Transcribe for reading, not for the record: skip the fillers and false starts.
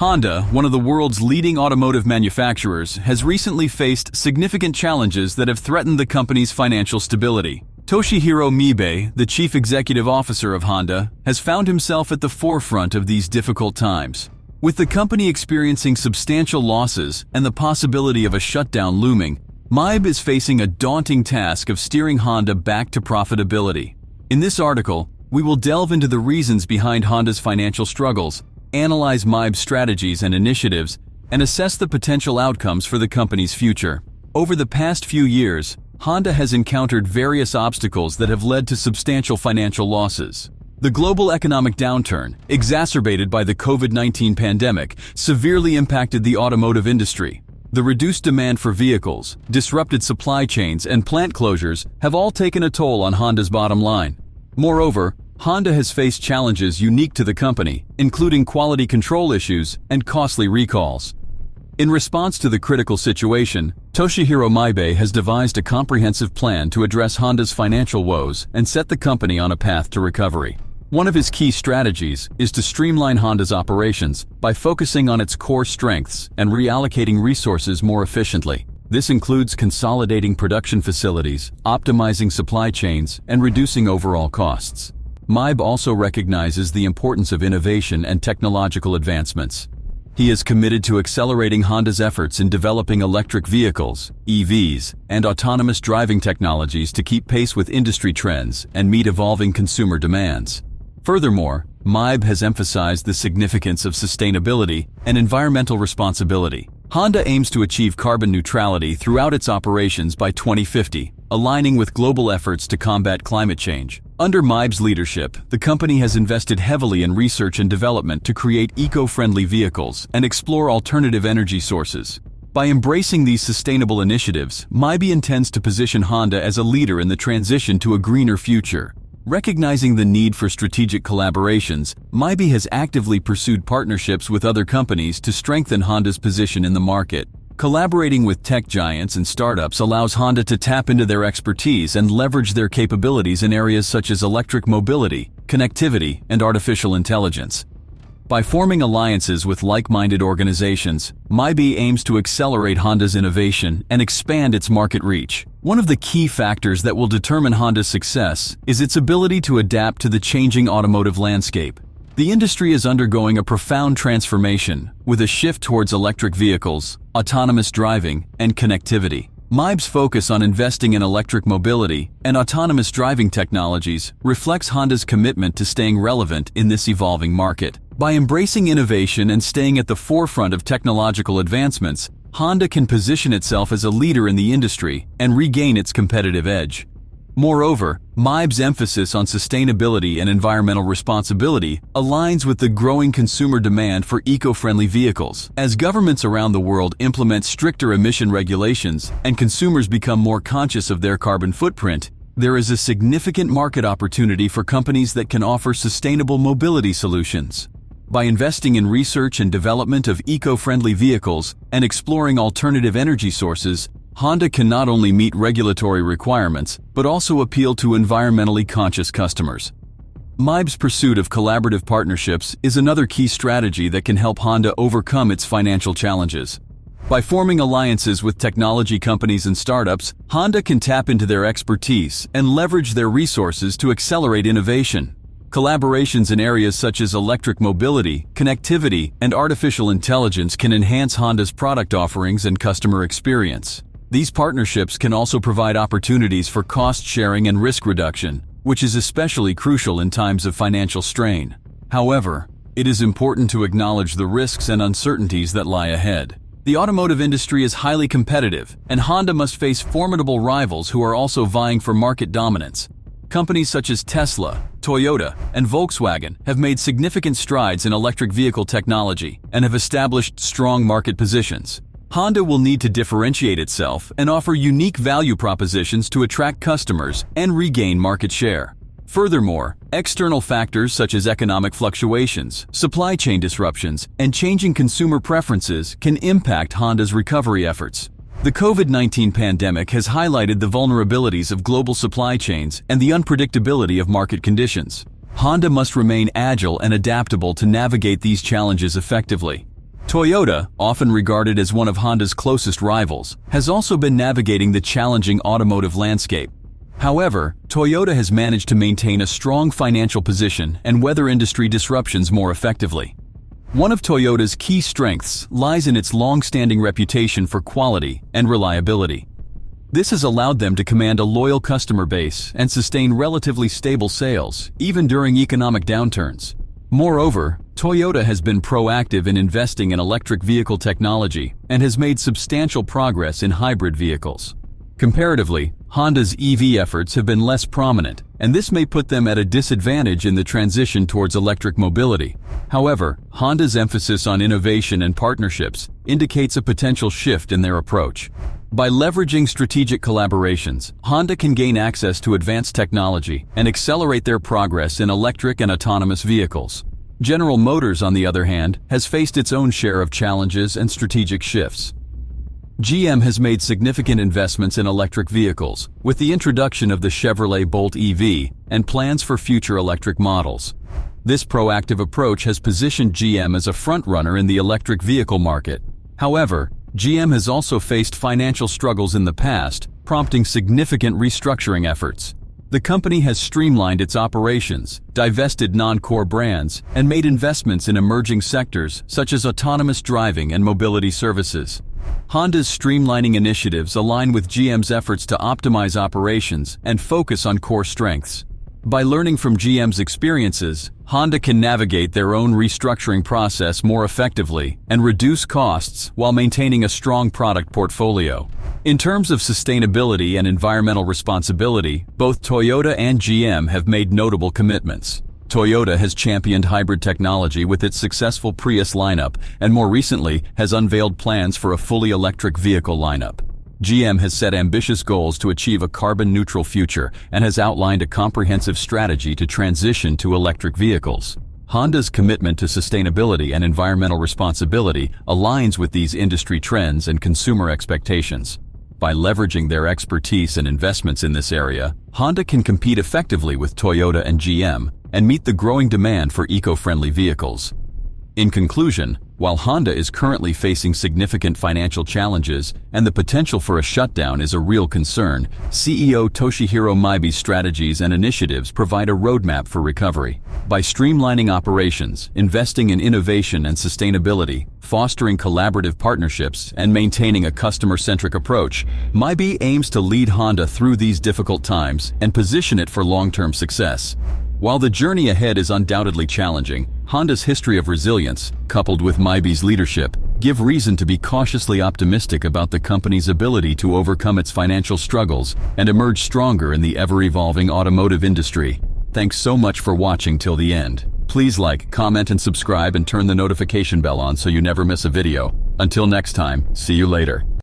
Honda, one of the world's leading automotive manufacturers, has recently faced significant challenges that have threatened the company's financial stability. Toshihiro Mibe, the chief executive officer of Honda, has found himself at the forefront of these difficult times. With the company experiencing substantial losses and the possibility of a shutdown looming, Mibe is facing a daunting task of steering Honda back to profitability. In this article, we will delve into the reasons behind Honda's financial struggles, analyze Mibe's strategies and initiatives, and assess the potential outcomes for the company's future. Over the past few years, Honda has encountered various obstacles that have led to substantial financial losses. The global economic downturn, exacerbated by the COVID-19 pandemic, severely impacted the automotive industry. The reduced demand for vehicles, disrupted supply chains, and plant closures have all taken a toll on Honda's bottom line. Moreover, Honda has faced challenges unique to the company, including quality control issues and costly recalls. In response to the critical situation, Toshihiro Mibe has devised a comprehensive plan to address Honda's financial woes and set the company on a path to recovery. One of his key strategies is to streamline Honda's operations by focusing on its core strengths and reallocating resources more efficiently. This includes consolidating production facilities, optimizing supply chains, and reducing overall costs. Mibe also recognizes the importance of innovation and technological advancements. He is committed to accelerating Honda's efforts in developing electric vehicles, EVs, and autonomous driving technologies to keep pace with industry trends and meet evolving consumer demands. Furthermore, Mibe has emphasized the significance of sustainability and environmental responsibility. Honda aims to achieve carbon neutrality throughout its operations by 2050, aligning with global efforts to combat climate change. Under Mibe's leadership, the company has invested heavily in research and development to create eco-friendly vehicles and explore alternative energy sources. By embracing these sustainable initiatives, Mibe intends to position Honda as a leader in the transition to a greener future. Recognizing the need for strategic collaborations, Mibe has actively pursued partnerships with other companies to strengthen Honda's position in the market. Collaborating with tech giants and startups allows Honda to tap into their expertise and leverage their capabilities in areas such as electric mobility, connectivity, and artificial intelligence. By forming alliances with like-minded organizations, Mibe aims to accelerate Honda's innovation and expand its market reach. One of the key factors that will determine Honda's success is its ability to adapt to the changing automotive landscape. The industry is undergoing a profound transformation, with a shift towards electric vehicles, autonomous driving, and connectivity. Mibe's focus on investing in electric mobility and autonomous driving technologies reflects Honda's commitment to staying relevant in this evolving market. By embracing innovation and staying at the forefront of technological advancements, Honda can position itself as a leader in the industry and regain its competitive edge. Moreover, Mibe's emphasis on sustainability and environmental responsibility aligns with the growing consumer demand for eco-friendly vehicles. As governments around the world implement stricter emission regulations and consumers become more conscious of their carbon footprint, there is a significant market opportunity for companies that can offer sustainable mobility solutions. By investing in research and development of eco-friendly vehicles and exploring alternative energy sources, Honda can not only meet regulatory requirements, but also appeal to environmentally conscious customers. Mibe's pursuit of collaborative partnerships is another key strategy that can help Honda overcome its financial challenges. By forming alliances with technology companies and startups, Honda can tap into their expertise and leverage their resources to accelerate innovation. Collaborations in areas such as electric mobility, connectivity, and artificial intelligence can enhance Honda's product offerings and customer experience. These partnerships can also provide opportunities for cost sharing and risk reduction, which is especially crucial in times of financial strain. However, it is important to acknowledge the risks and uncertainties that lie ahead. The automotive industry is highly competitive, and Honda must face formidable rivals who are also vying for market dominance. Companies such as Tesla, Toyota, and Volkswagen have made significant strides in electric vehicle technology and have established strong market positions. Honda will need to differentiate itself and offer unique value propositions to attract customers and regain market share. Furthermore, external factors such as economic fluctuations, supply chain disruptions, and changing consumer preferences can impact Honda's recovery efforts. The COVID-19 pandemic has highlighted the vulnerabilities of global supply chains and the unpredictability of market conditions. Honda must remain agile and adaptable to navigate these challenges effectively. Toyota, often regarded as one of Honda's closest rivals, has also been navigating the challenging automotive landscape. However, Toyota has managed to maintain a strong financial position and weather industry disruptions more effectively. One of Toyota's key strengths lies in its long-standing reputation for quality and reliability. This has allowed them to command a loyal customer base and sustain relatively stable sales, even during economic downturns. Moreover, Toyota has been proactive in investing in electric vehicle technology and has made substantial progress in hybrid vehicles. Comparatively, Honda's EV efforts have been less prominent, and this may put them at a disadvantage in the transition towards electric mobility. However, Honda's emphasis on innovation and partnerships indicates a potential shift in their approach. By leveraging strategic collaborations, Honda can gain access to advanced technology and accelerate their progress in electric and autonomous vehicles. General Motors, on the other hand, has faced its own share of challenges and strategic shifts. GM has made significant investments in electric vehicles, with the introduction of the Chevrolet Bolt EV and plans for future electric models. This proactive approach has positioned GM as a frontrunner in the electric vehicle market. However, GM has also faced financial struggles in the past, prompting significant restructuring efforts. The company has streamlined its operations, divested non-core brands, and made investments in emerging sectors such as autonomous driving and mobility services. Honda's streamlining initiatives align with GM's efforts to optimize operations and focus on core strengths. By learning from GM's experiences, Honda can navigate their own restructuring process more effectively and reduce costs while maintaining a strong product portfolio. In terms of sustainability and environmental responsibility, both Toyota and GM have made notable commitments. Toyota has championed hybrid technology with its successful Prius lineup and more recently has unveiled plans for a fully electric vehicle lineup. GM has set ambitious goals to achieve a carbon-neutral future and has outlined a comprehensive strategy to transition to electric vehicles. Honda's commitment to sustainability and environmental responsibility aligns with these industry trends and consumer expectations. By leveraging their expertise and investments in this area, Honda can compete effectively with Toyota and GM and meet the growing demand for eco-friendly vehicles. In conclusion, while Honda is currently facing significant financial challenges and the potential for a shutdown is a real concern, CEO Toshihiro Mibe's strategies and initiatives provide a roadmap for recovery. By streamlining operations, investing in innovation and sustainability, fostering collaborative partnerships, and maintaining a customer-centric approach, Mibe aims to lead Honda through these difficult times and position it for long-term success. While the journey ahead is undoubtedly challenging, Honda's history of resilience, coupled with Mibe's leadership, give reason to be cautiously optimistic about the company's ability to overcome its financial struggles and emerge stronger in the ever-evolving automotive industry. Thanks so much for watching till the end. Please like, comment, and subscribe and turn the notification bell on so you never miss a video. Until next time, see you later.